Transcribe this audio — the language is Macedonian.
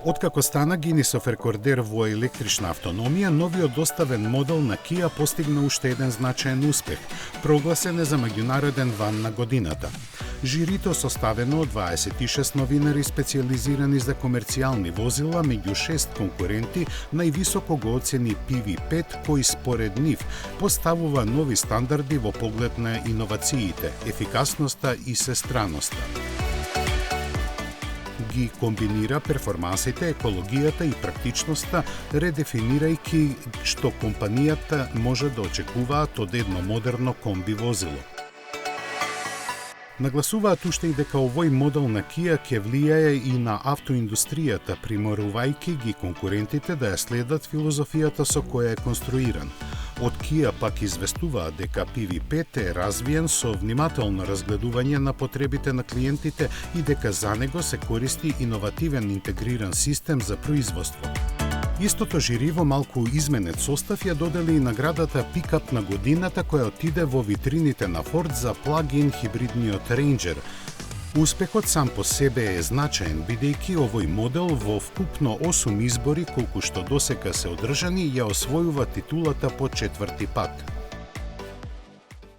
Откако стана Гинисов рекордер во електрична автономија, новиот доставен модел на Kia постигна уште еден значаен успех, прогласен е за меѓународен ван на годината. Жирито составено од 26 новинари специјализирани за комерцијални возила меѓу 6 конкуренти највисоко го оцени PV5, кој според нив поставува нови стандарди во поглед на иновациите, ефикасноста и сестраноста. Ги комбинира перформансите, екологијата и практичноста, редефинирајќи што компанијата може да очекуваат од едно модерно комби возило. Нагласуваат уште и дека овој модел на Kia ќе влијае и на автоиндустријата, приморувајќи ги конкурентите да ја следат филозофијата со која е конструиран. Од Kia пак известуваат дека PV5 е развиен со внимателно разгледување на потребите на клиентите и дека за него се користи иновативен интегриран систем за производство. Истото жири во малку изменет состав ја додели и наградата Пикап на годината, која отиде во витрините на Ford за плагин хибридниот Ranger. Успехот сам по себе е значаен, бидејќи овој модел во вкупно 8 избори, колку што досека се одржани, ја освојува титулата по 4 пат.